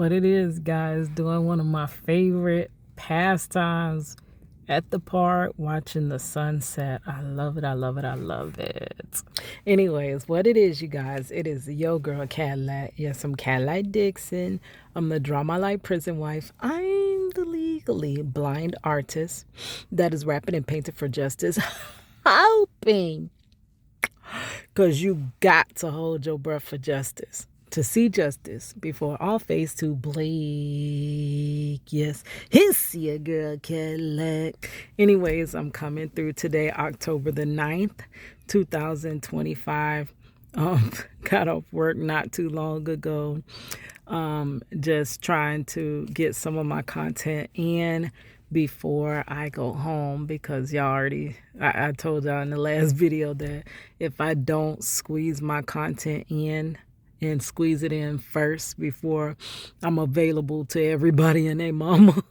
What it is, guys, doing one of my favorite pastimes at the park, watching the sunset. I love it. I love it. I love it. Anyways, what it is, you guys, it is your girl Cadillac. Yes, I'm Cadillac Dixon. I'm the Drama Light Prison Wife. I'm the legally blind artist that is rapping and painting for justice. Hoping, because you got to hold your breath for justice. To see justice before all face to Blake. Yes, it's your girl Cadillac. Anyways, I'm coming through today, October the 9th, 2025. Got off work not too long ago. Just trying to get some of my content in before I go home, because y'all already, I told y'all in the last video that if I don't squeeze my content in and squeeze it in first before I'm available to everybody and their mama,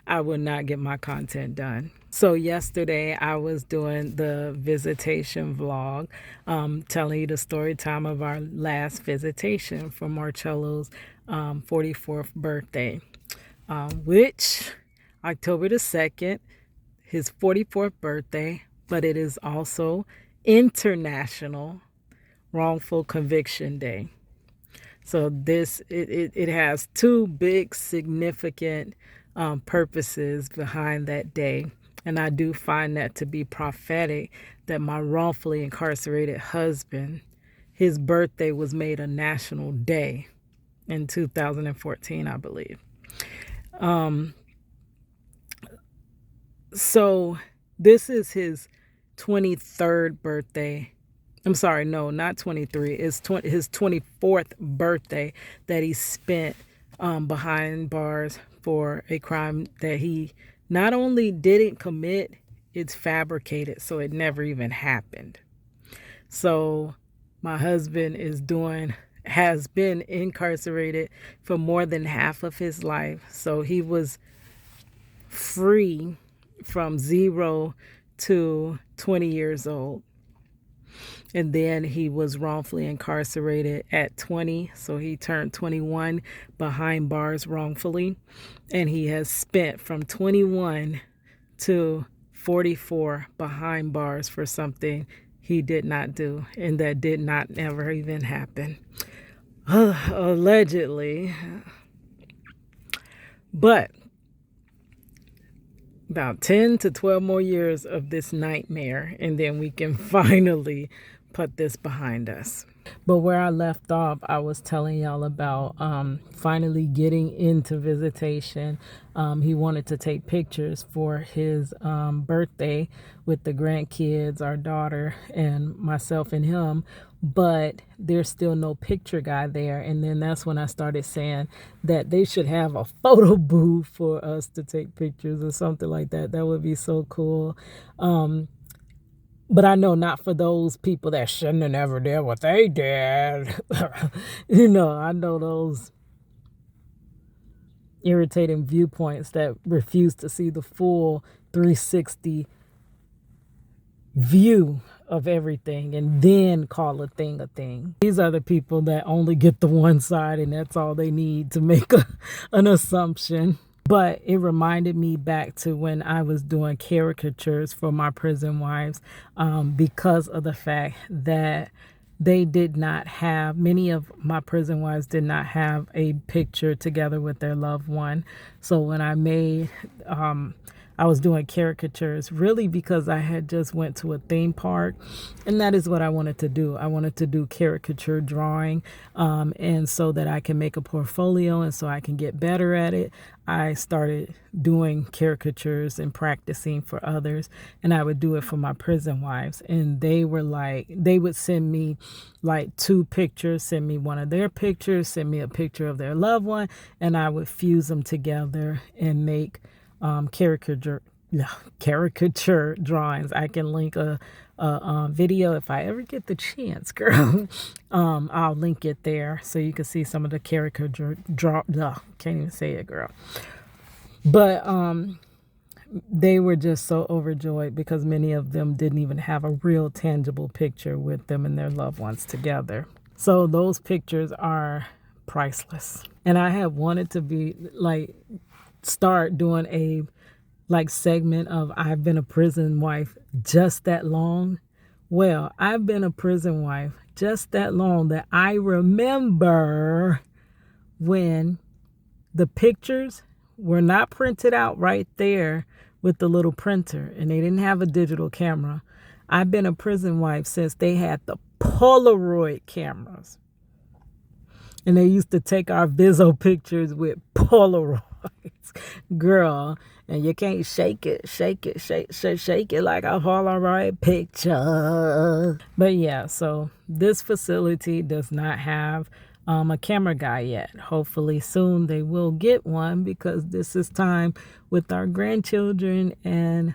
I will not get my content done. So yesterday I was doing the visitation vlog, telling you the story time of our last visitation for Marcello's 44th birthday, which October the 2nd, his 44th birthday, but it is also International Wrongful Conviction Day. So this it has two big significant purposes behind that day, and I do find that to be prophetic, that my wrongfully incarcerated husband, his birthday was made a national day in 2014, I believe. So this is his 23rd birthday. I'm sorry, no, not 23. It's his 24th birthday that he spent behind bars for a crime that he not only didn't commit, it's fabricated, so it never even happened. So my husband has been incarcerated for more than half of his life. So he was free from 0 to 20 years old. And then he was wrongfully incarcerated at 20. So he turned 21 behind bars wrongfully. And he has spent from 21 to 44 behind bars for something he did not do. And that did not ever even happen. Allegedly. But about 10 to 12 more years of this nightmare, and then we can finally put this behind us. But where I left off, I was telling y'all about finally getting into visitation. He wanted to take pictures for his birthday with the grandkids, our daughter, and myself and him. But there's still no picture guy there. And then that's when I started saying that they should have a photo booth for us to take pictures or something like that. That would be so cool. But I know not for those people that shouldn't have never did what they did. I know those irritating viewpoints that refuse to see the full 360 view of everything and then call a thing a thing. These are the people that only get the one side, and that's all they need to make an assumption. But it reminded me back to when I was doing caricatures for my prison wives, because of the fact that they did not have, many of my prison wives did not have a picture together with their loved one. So when I made, I was doing caricatures really because I had just went to a theme park, and that is what I wanted to do. I wanted to do caricature drawing, and so that I can make a portfolio and so I can get better at it. I started doing caricatures and practicing for others, and I would do it for my prison wives. And they were like, they would send me like 2 pictures, send me one of their pictures, send me a picture of their loved one, and I would fuse them together and make caricature drawings. I can link a video if I ever get the chance, girl. I'll link it there so you can see some of the caricature can't even say it, girl. But they were just so overjoyed because many of them didn't even have a real tangible picture with them and their loved ones together. So those pictures are priceless. And I have wanted to be like start doing a like segment of I've been a prison wife just that long. Well, I've been a prison wife just that long that I remember when the pictures were not printed out right there with the little printer and they didn't have a digital camera. I've been a prison wife since they had the Polaroid cameras. And they used to take our Viso pictures with Polaroids. Girl, and you can't shake it like a Polaroid picture. But yeah, so this facility does not have a camera guy yet. Hopefully soon they will get one because this is time with our grandchildren and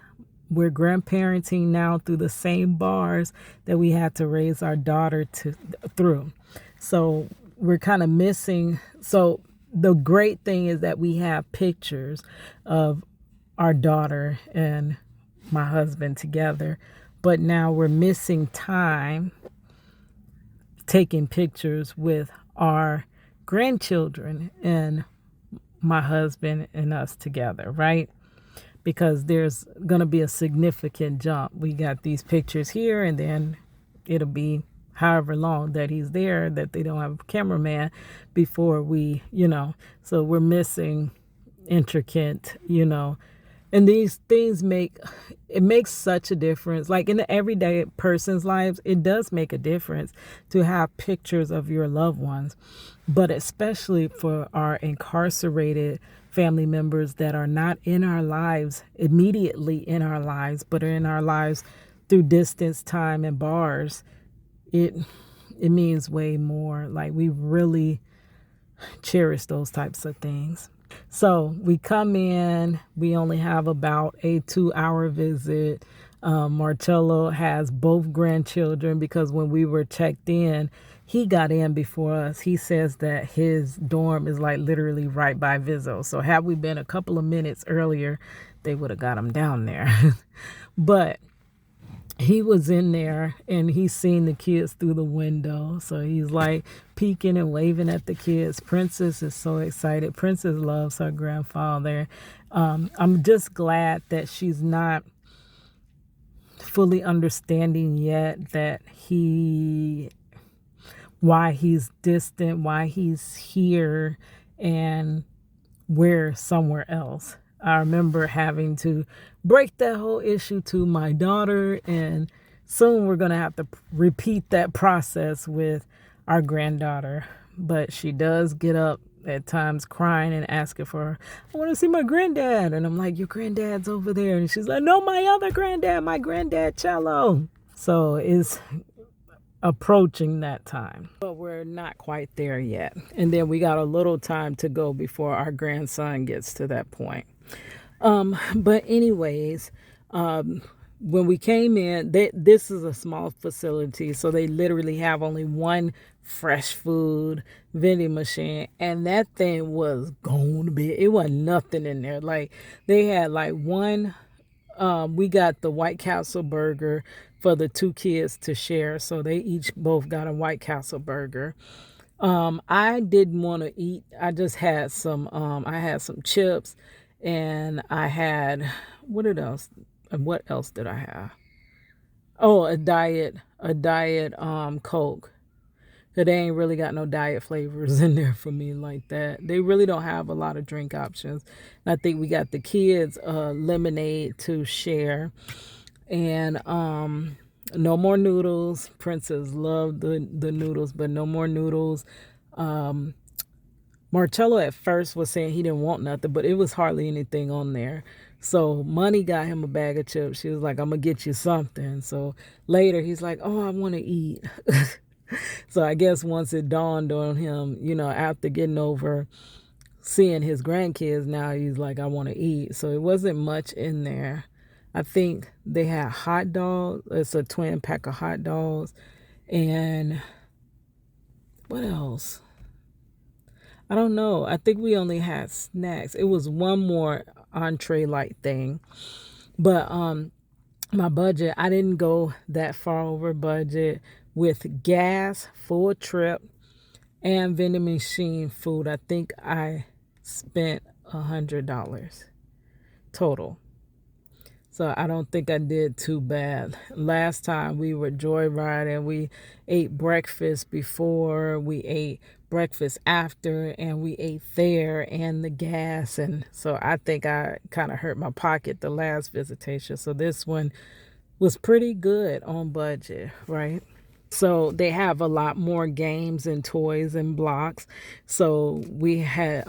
we're grandparenting now through the same bars that we had to raise our daughter through. So we're kind of missing. So the great thing is that we have pictures of our daughter and my husband together, but now we're missing time taking pictures with our grandchildren and my husband and us together, right? Because there's going to be a significant jump. We got these pictures here and then it'll be however long that he's there that they don't have a cameraman before we, so we're missing intricate, and these things makes such a difference. Like in the everyday person's lives, it does make a difference to have pictures of your loved ones, but especially for our incarcerated family members that are not in our lives, immediately in our lives, but are in our lives through distance, time, and bars. It means way more. Like we really cherish those types of things. So we come in, we only have about a 2-hour visit. Marcello has both grandchildren because when we were checked in, he got in before us. He says that his dorm is like literally right by Viso. So had we been a couple of minutes earlier, they would have got him down there. But he was in there and he's seen the kids through the window. So he's like peeking and waving at the kids. Princess is so excited. Princess loves her grandfather. I'm just glad that she's not fully understanding yet that why he's distant, why he's here and we're somewhere else. I remember having to break that whole issue to my daughter, and soon we're going to have to repeat that process with our granddaughter. But she does get up at times crying and asking for, I want to see my granddad. And I'm like, your granddad's over there. And she's like, no, my other granddad, my granddad Cello. So it's approaching that time, but we're not quite there yet. And then we got a little time to go before our grandson gets to that point. But anyways, when we came in, this is a small facility, so they literally have only one fresh food vending machine, and that thing was gonna be, it wasn't nothing in there. Like they had like one, we got the White Castle burger for the two kids to share, so they both got a White Castle burger. I didn't want to eat. I just had some, I had some chips and I had, what else did I have? Oh, a diet Coke. Cause they ain't really got no diet flavors in there for me like that. They really don't have a lot of drink options. And I think we got the kids lemonade to share. And no more noodles. Princess loved the noodles, but no more noodles. Marcello at first was saying he didn't want nothing, but it was hardly anything on there. So Money got him a bag of chips. She was like, I'm going to get you something. So later he's like, oh, I want to eat. So I guess once it dawned on him, after getting over seeing his grandkids, now he's like, I want to eat. So it wasn't much in there. I think they had hot dogs. It's a twin pack of hot dogs. And what else? I don't know. I think we only had snacks. It was one more entree like thing. But my budget, I didn't go that far over budget with gas, full trip, and vending machine food. I think I spent $100 total. So I don't think I did too bad. Last time we were joyriding, we ate breakfast before, we ate breakfast after, and we ate there and the gas. And so I think I kind of hurt my pocket the last visitation. So this one was pretty good on budget, right? So they have a lot more games and toys and blocks. So we had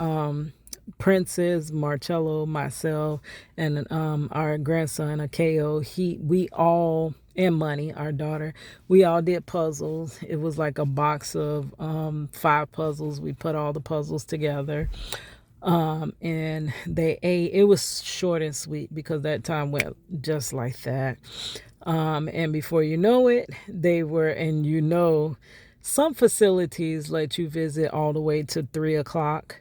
Princess, Marcello, myself, and our grandson Akeo. We all, and Money, our daughter, we all did puzzles. It was like a box of 5 puzzles. We put all the puzzles together. And they ate. It was short and sweet because that time went just like that. And before you know it, they were, and some facilities let you visit all the way to 3 o'clock,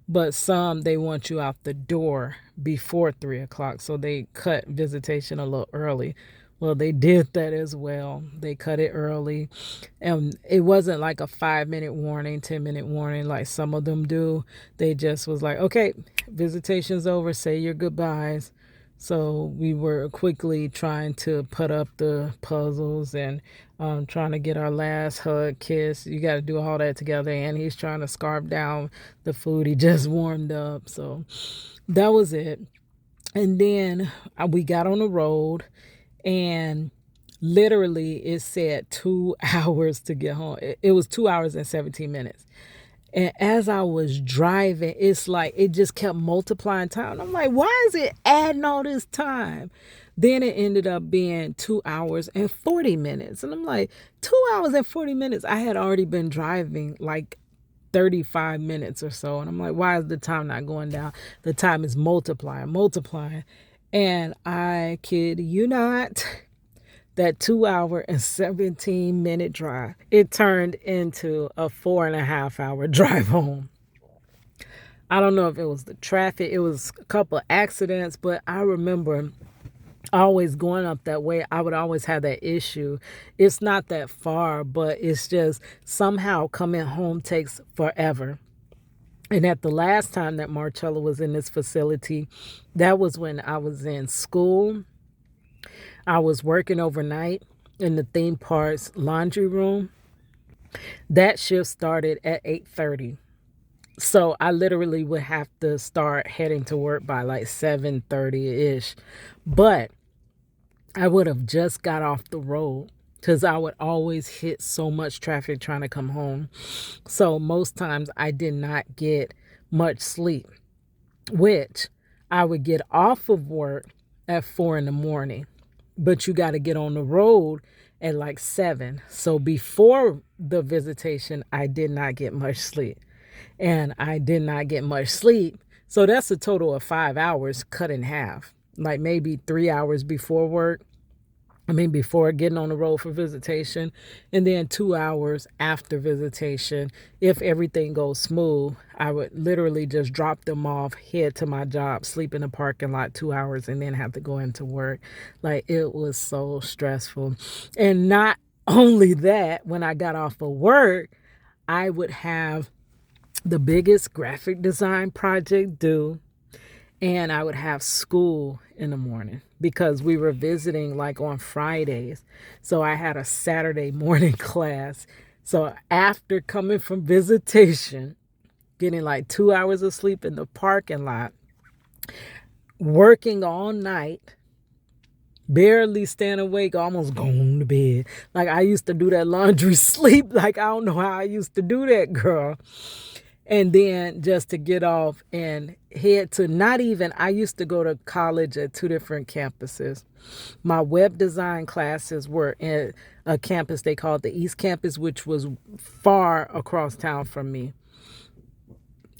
but some they want you out the door before 3 o'clock. So they cut visitation a little early. Well, they did that as well. They cut it early. And it wasn't like a 5 minute warning, 10 minute warning like some of them do. They just was like, okay, visitation's over, say your goodbyes. So we were quickly trying to put up the puzzles and trying to get our last hug, kiss. You got to do all that together. And he's trying to scarf down the food he just warmed up. So that was it. And then we got on the road, and literally it said 2 hours to get home. It was 2 hours and 17 minutes. And as I was driving, it's like it just kept multiplying time. I'm like, why is it adding all this time? Then it ended up being 2 hours and 40 minutes. And I'm like, 2 hours and 40 minutes. I had already been driving like 35 minutes or so. And I'm like, why is the time not going down? The time is multiplying. And I kid you not, that 2 hour and 17 minute drive, it turned into a 4.5 hour drive home. I don't know if it was the traffic, it was a couple of accidents, but I remember always going up that way. I would always have that issue. It's not that far, but it's just somehow coming home takes forever. And at the last time that Marcella was in this facility, that was when I was in school. I was working overnight in the theme park's laundry room. That shift started at 8:30. So I literally would have to start heading to work by like 7:30-ish. But I would have just got off the road because I would always hit so much traffic trying to come home. So most times I did not get much sleep, which I would get off of work at 4 in the morning. But you got to get on the road at like 7. So before the visitation, I did not get much sleep. And I did not get much sleep. So that's a total of 5 hours cut in half. Like maybe 3 hours before work. Before getting on the road for visitation, and then 2 hours after visitation. If everything goes smooth, I would literally just drop them off, head to my job, sleep in the parking lot 2 hours, and then have to go into work. Like, it was so stressful. And not only that, when I got off of work, I would have the biggest graphic design project due, and I would have school in the morning because we were visiting like on Fridays. So I had a Saturday morning class. So after coming from visitation, getting like 2 hours of sleep in the parking lot, working all night, barely staying awake, almost going to bed. Like, I used to do that laundry sleep. Like, I don't know how I used to do that, girl. And then just to get off and head to, not even, I used to go to college at 2 different campuses. My web design classes were in a campus they called the East Campus, which was far across town from me.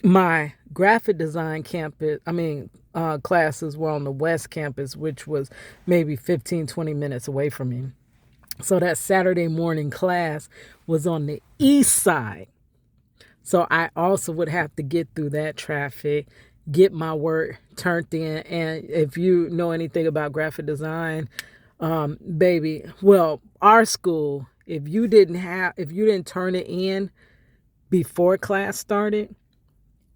My graphic design classes were on the West Campus, which was maybe 15, 20 minutes away from me. So that Saturday morning class was on the east side. So I also would have to get through that traffic, get my work turned in. And if you know anything about graphic design, our school, if you didn't turn it in before class started,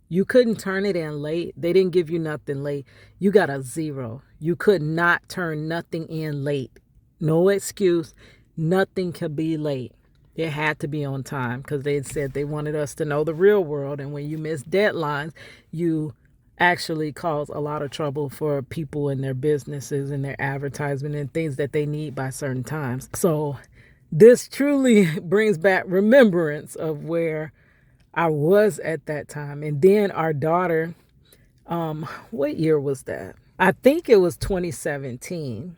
you couldn't turn it in late. They didn't give you nothing late. You got a 0. You could not turn nothing in late. No excuse. Nothing could be late. It had to be on time because they said they wanted us to know the real world. And when you miss deadlines, you actually cause a lot of trouble for people and their businesses and their advertisement and things that they need by certain times. So this truly brings back remembrance of where I was at that time. And then our daughter, what year was that? I think it was 2017.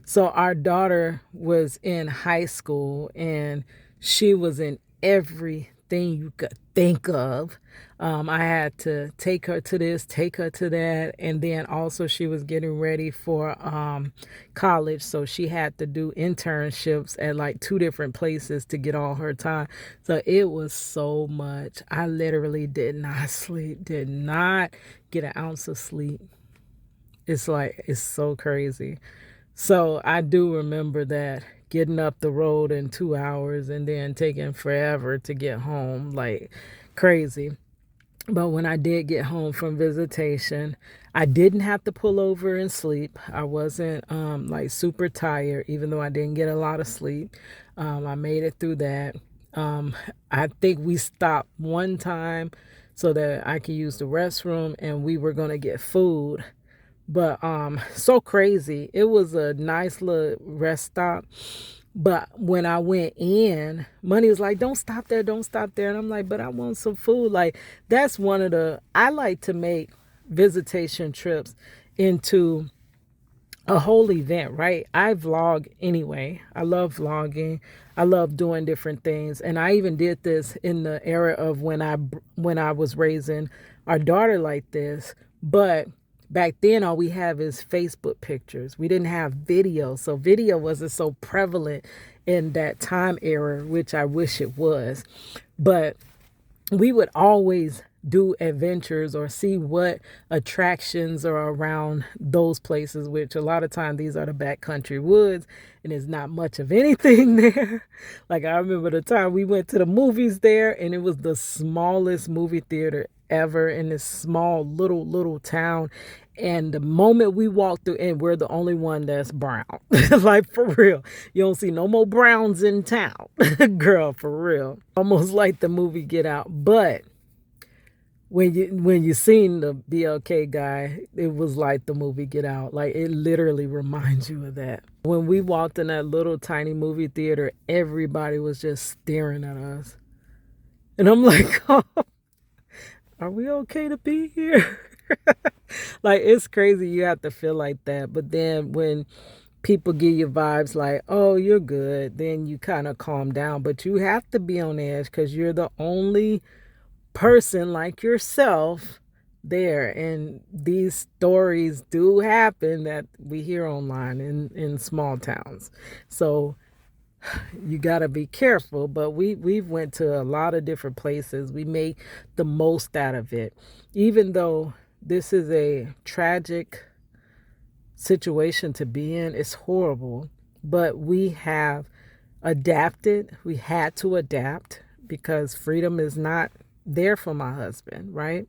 So our daughter was in high school and she was in everything you could think of. I had to take her to this, take her to that. And then also she was getting ready for college. So she had to do internships at like 2 different places to get all her time. So it was so much. I literally did not sleep, did not get an ounce of sleep. It's so crazy. So I do remember that getting up the road in 2 hours and then taking forever to get home, like crazy. But when I did get home from visitation, I didn't have to pull over and sleep. I wasn't like super tired, even though I didn't get a lot of sleep. I made it through that. I think we stopped one time so that I could use the restroom and we were going to get food. But so crazy. It was a nice little rest stop. But when I went in, Money was like, don't stop there, don't stop there. And I'm like, but I want some food. Like, that's one of I like to make visitation trips into a whole event, right? I vlog anyway. I love vlogging. I love doing different things. And I even did this in the era of when I was raising our daughter like this. But back then, all we have is Facebook pictures. We didn't have video. So video wasn't so prevalent in that time era, which I wish it was. But we would always do adventures or see what attractions are around those places, which a lot of times these are the backcountry woods and there's not much of anything there. Like I remember the time we went to the movies there and it was the smallest movie theater ever in this small little town. And the moment we walked through, and we're the only one that's brown. Like, for real. You don't see no more browns in town. Girl, for real. Almost like the movie Get Out. But when you seen the BLK guy, it was like the movie Get Out. Like, it literally reminds you of that. When we walked in that little tiny movie theater, everybody was just staring at us. And I'm like, oh, are we okay to be here? Like, it's crazy you have to feel like that. But then when people give you vibes like, oh, you're good, then you kind of calm down. But you have to be on edge because you're the only person like yourself there. And these stories do happen that we hear online in small towns. So you got to be careful. But we've went to a lot of different places. We made the most out of it. Even though this is a tragic situation to be in, it's horrible. But we have adapted. We had to adapt because freedom is not there for my husband, right?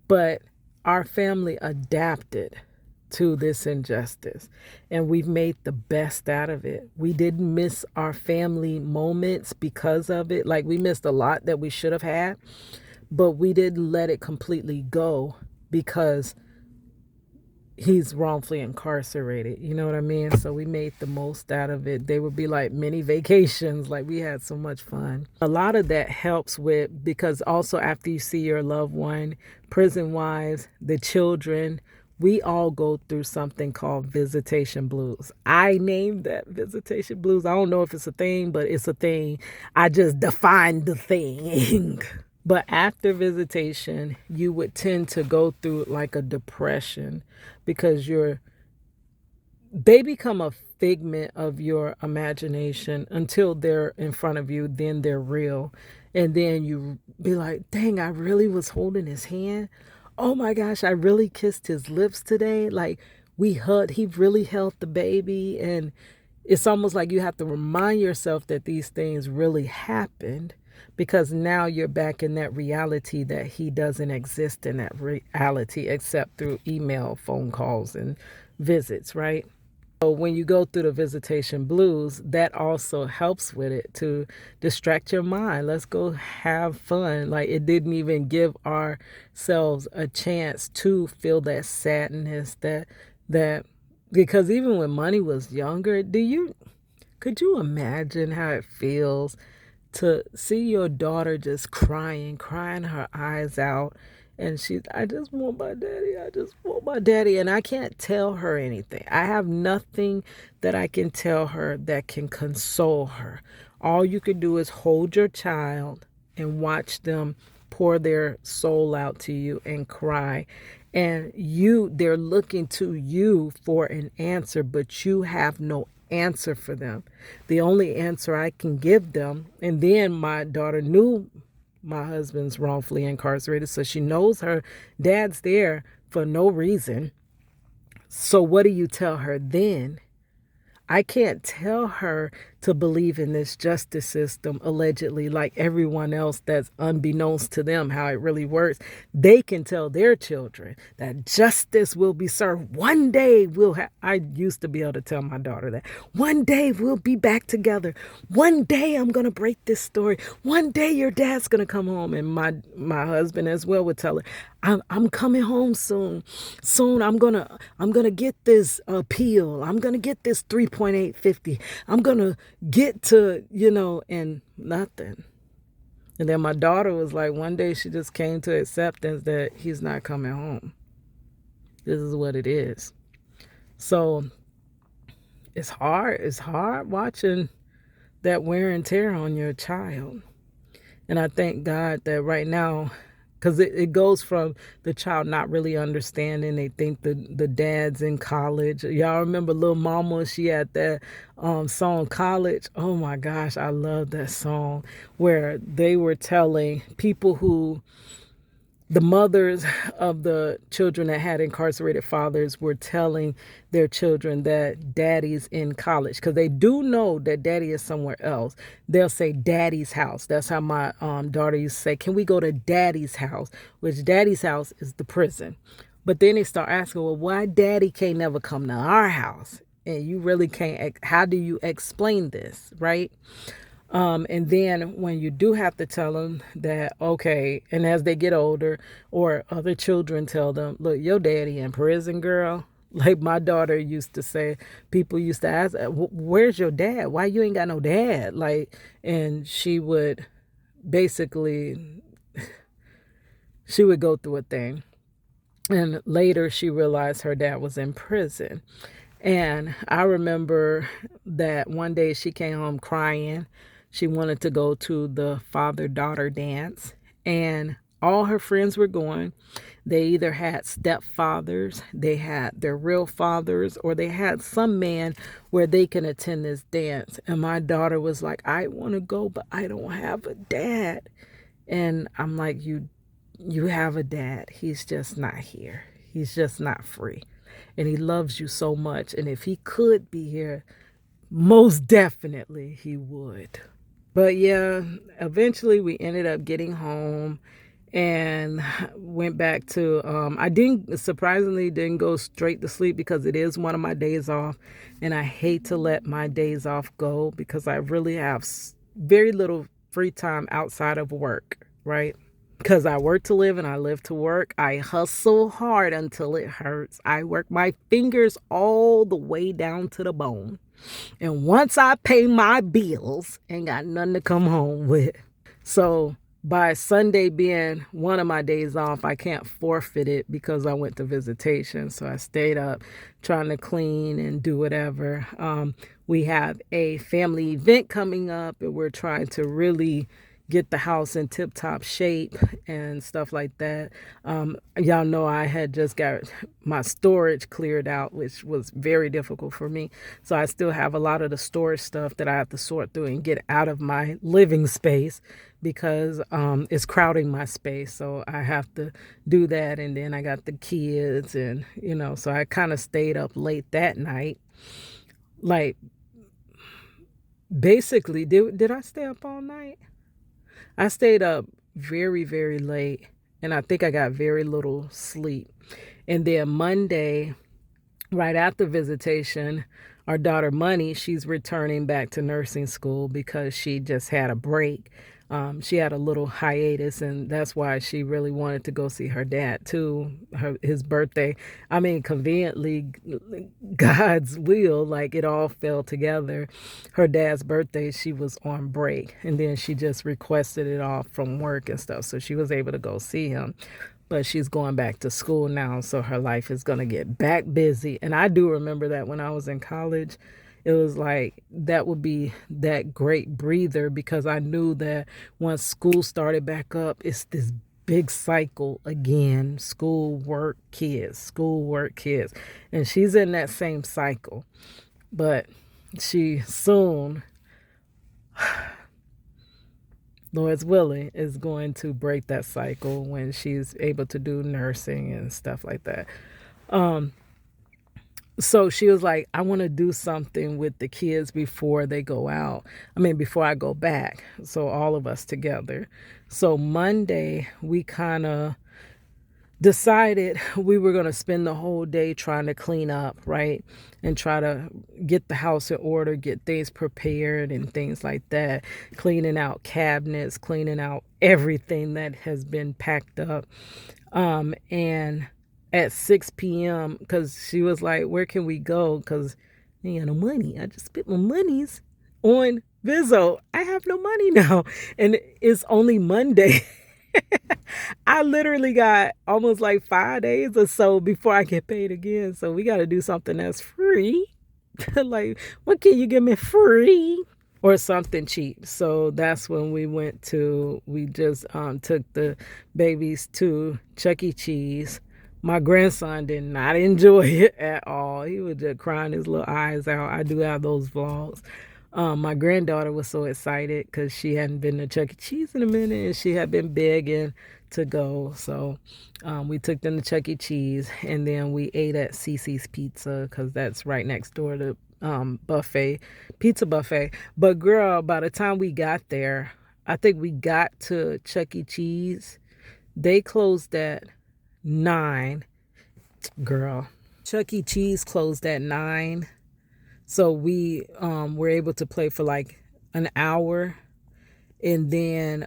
But our family adapted to this injustice and we've made the best out of it. We didn't miss our family moments because of it. Like, we missed a lot that we should have had, but we didn't let it completely go because he's wrongfully incarcerated. You know what I mean? So we made the most out of it. They would be like mini vacations. Like, we had so much fun. A lot of that helps with, because also after you see your loved one, prison wives, the children, we all go through something called visitation blues. I named that visitation blues. I don't know if it's a thing, but it's a thing. I just defined the thing. But after visitation, you would tend to go through like a depression because they become a figment of your imagination until they're in front of you, then they're real. And then you be like, dang, I really was holding his hand. Oh my gosh, I really kissed his lips today. Like, we hugged, he really held the baby. And it's almost like you have to remind yourself that these things really happened. because now you're back in that reality that he doesn't exist in that reality except through email, phone calls, and visits, right? So when you go through the visitation blues, that also helps with it to distract your mind. Let's go have fun. Like it didn't even give ourselves a chance to feel that sadness that because even when Money was younger, could you imagine how it feels to see your daughter just crying her eyes out, and I just want my daddy, I just want my daddy, and I can't tell her anything. I have nothing that I can tell her that can console her. All you can do is hold your child and watch them pour their soul out to you and cry. And they're looking to you for an answer, but you have no answer for them. The only answer I can give them, and then my daughter knew my husband's wrongfully incarcerated, so she knows her dad's there for no reason. So what do you tell her then? I can't tell her to believe in this justice system, allegedly, like everyone else that's unbeknownst to them how it really works. They can tell their children that justice will be served. One day I used to be able to tell my daughter that. One day we'll be back together. One day I'm going to break this story. One day your dad's going to come home. And my husband as well would tell her, I'm coming home soon. Soon I'm gonna get this appeal. I'm gonna get this 3.850. I'm gonna get to, and nothing. And then my daughter was like, one day she just came to acceptance that he's not coming home. This is what it is. So it's hard. It's hard watching that wear and tear on your child. And I thank God that right now, because it goes from the child not really understanding. They think the dad's in college. Y'all remember Lil Mama? She had that song College. Oh my gosh, I love that song, where they were telling people the mothers of the children that had incarcerated fathers were telling their children that daddy's in college, because they do know that daddy is somewhere else. They'll say daddy's house. That's how my daughter used to say, can we go to daddy's house? Which daddy's house is the prison. But then they start asking, well, why daddy can't never come to our house? And you really can't. How do you explain this, right? And then when you do have to tell them that, okay, and as they get older, or other children tell them, look, your daddy in prison, girl. Like my daughter used to say, people used to ask, where's your dad? Why you ain't got no dad? Like, and she would basically, she would go through a thing. And later she realized her dad was in prison. And I remember that one day she came home crying. She wanted to go to the father-daughter dance, and all her friends were going. They either had stepfathers, they had their real fathers, or they had some man where they can attend this dance. And my daughter was like, I want to go, but I don't have a dad. And I'm like, you have a dad. He's just not here. He's just not free. And he loves you so much. And if he could be here, most definitely he would. But yeah, eventually we ended up getting home and went back to, I surprisingly didn't go straight to sleep, because it is one of my days off. And I hate to let my days off go, because I really have very little free time outside of work, right? Because I work to live and I live to work. I hustle hard until it hurts. I work my fingers all the way down to the bone. And once I pay my bills, ain't got nothing to come home with. So by Sunday being one of my days off, I can't forfeit it because I went to visitation. So I stayed up trying to clean and do whatever. We have a family event coming up, and we're trying to really get the house in tip-top shape and stuff like that. Y'all know I had just got my storage cleared out, which was very difficult for me. So I still have a lot of the storage stuff that I have to sort through and get out of my living space, because it's crowding my space. So I have to do that. And then I got the kids, and, so I kind of stayed up late that night. Like, basically, did I stay up all night? I stayed up very, very late, and I think I got very little sleep. And then Monday, right after visitation, our daughter Money, she's returning back to nursing school because she just had a break. She had a little hiatus, and that's why she really wanted to go see her dad too. His birthday. I mean, conveniently, God's will, like it all fell together. Her dad's birthday, she was on break, and then she just requested it off from work and stuff, so she was able to go see him. But she's going back to school now, so her life is going to get back busy. And I do remember that when I was in college, it was like that would be that great breather because I knew that once school started back up, it's this big cycle again: school, work, kids, school, work, kids. And she's in that same cycle. But she soon, Lord's willing, is going to break that cycle when she's able to do nursing and stuff like that. Um, so she was like, I want to do something with the kids before they go out. I mean, before I go back. So all of us together. So Monday, we kind of decided we were going to spend the whole day trying to clean up, right? And try to get the house in order, get things prepared and things like that. Cleaning out cabinets, cleaning out everything that has been packed up. And at 6 p.m., because she was like, where can we go? Because I ain't got no money. I just spent my monies on Viso. I have no money now. And it's only Monday. I literally got almost like 5 days or so before I get paid again. So we got to do something that's free. Like, what can you give me free? Or something cheap. So that's when we just took the babies to Chuck E. Cheese. My grandson did not enjoy it at all. He was just crying his little eyes out. I do have those vlogs. My granddaughter was so excited because she hadn't been to Chuck E. Cheese in a minute and she had been begging to go. So we took them to Chuck E. Cheese and then we ate at Cece's Pizza because that's right next door to pizza buffet. But girl, by the time we got there, I think we got to Chuck E. Cheese. They closed at 9. Girl, Chuck E. Cheese closed at 9. So we were able to play for like an hour. And then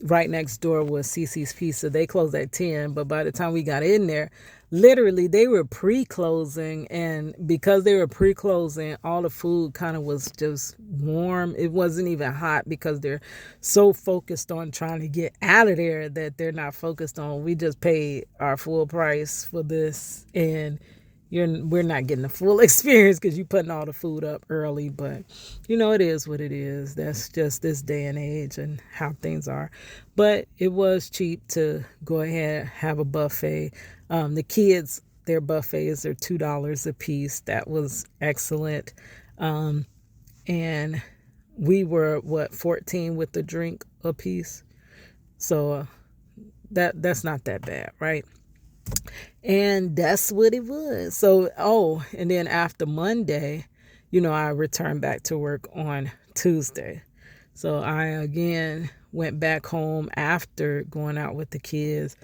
right next door was Cece's Pizza. They closed at 10. But by the time we got in there, literally they were pre-closing. And because they were pre-closing, all the food kind of was just warm. It wasn't even hot because they're so focused on trying to get out of there that they're not focused on. We just paid our full price for this and we're not getting the full experience because you're putting all the food up early, but it is what it is. That's just this day and age and how things are. But it was cheap to go ahead have a buffet. The kids, their buffets are $2 a piece. That was excellent. And we were 14 with the drink a piece. So that's not that bad, right? And that's what it was. So, and then after Monday, I returned back to work on Tuesday. So I again went back home after going out with the kids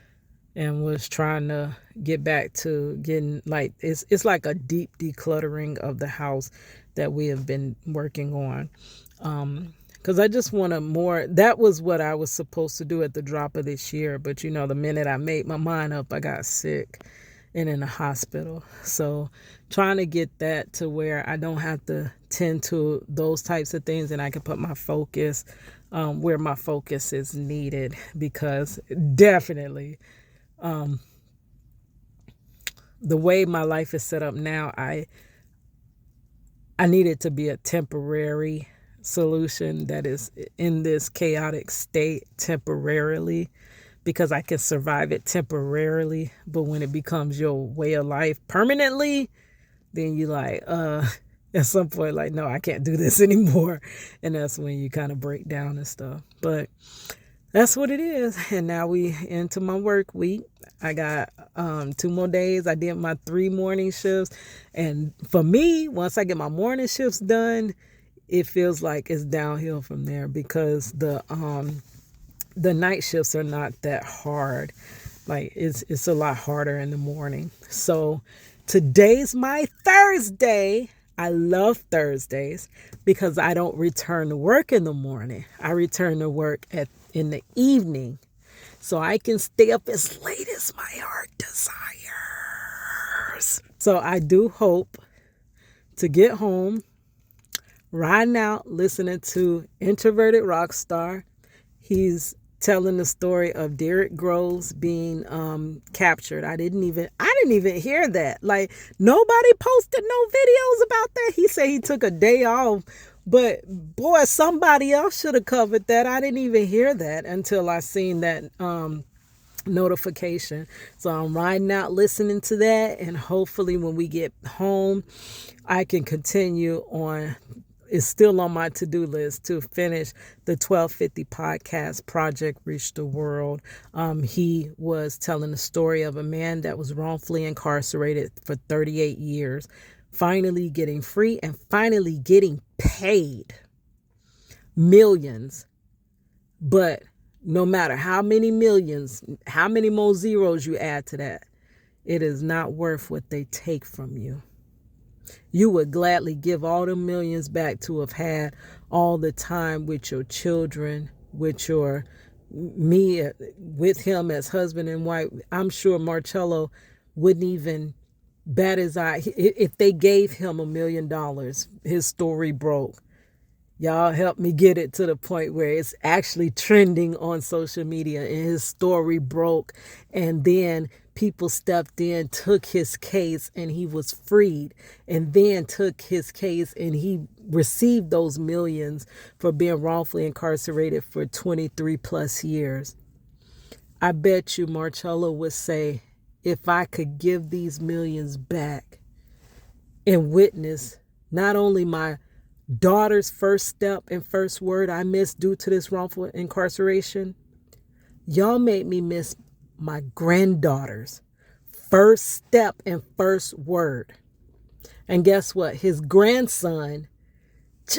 and was trying to get back to getting like, it's like a deep decluttering of the house that we have been working on. Because I just want to more, that was what I was supposed to do at the drop of this year. But, the minute I made my mind up, I got sick and in the hospital. So trying to get that to where I don't have to tend to those types of things and I can put my focus where my focus is needed. Because definitely the way my life is set up now, I need it to be a temporary solution that is in this chaotic state temporarily because I can survive it temporarily. But when it becomes your way of life permanently, then you like, at some point, like, no, I can't do this anymore. And that's when you kind of break down and stuff. But that's what it is. And now we into my work week. I got 2 more days. I did my 3 morning shifts. And for me, once I get my morning shifts done, it feels like it's downhill from there because the night shifts are not that hard. Like it's a lot harder in the morning. So today's my Thursday. I love Thursdays because I don't return to work in the morning. I return to work in the evening. So I can stay up as late as my heart desires. So I do hope to get home, riding out, listening to Introverted Rockstar. He's telling the story of Derek Groves being captured. I didn't even hear that. Like, nobody posted no videos about that. He said he took a day off, but boy, somebody else should have covered that. I didn't even hear that until I seen that notification. So I'm riding out listening to that, and hopefully when we get home I can continue on. It's still on my to-do list to finish the 1250 podcast project Reach the World. He was telling the story of a man that was wrongfully incarcerated for 38 years, finally getting free and finally getting paid millions. But no matter how many millions, how many more zeros you add to that, it is not worth what they take from you. You would gladly give all the millions back to have had all the time with your children, with with him as husband and wife. I'm sure Marcello wouldn't even bat his eye. If they gave him $1 million, his story broke. Y'all help me get it to the point where it's actually trending on social media, and his story broke, and then people stepped in, took his case, and he was freed, and then took his case and he received those millions for being wrongfully incarcerated for 23 plus years. I bet you Marcello would say, if I could give these millions back and witness not only my daughter's first step and first word I missed due to this wrongful incarceration, y'all made me miss my granddaughter's first step and first word. And guess what? His grandson just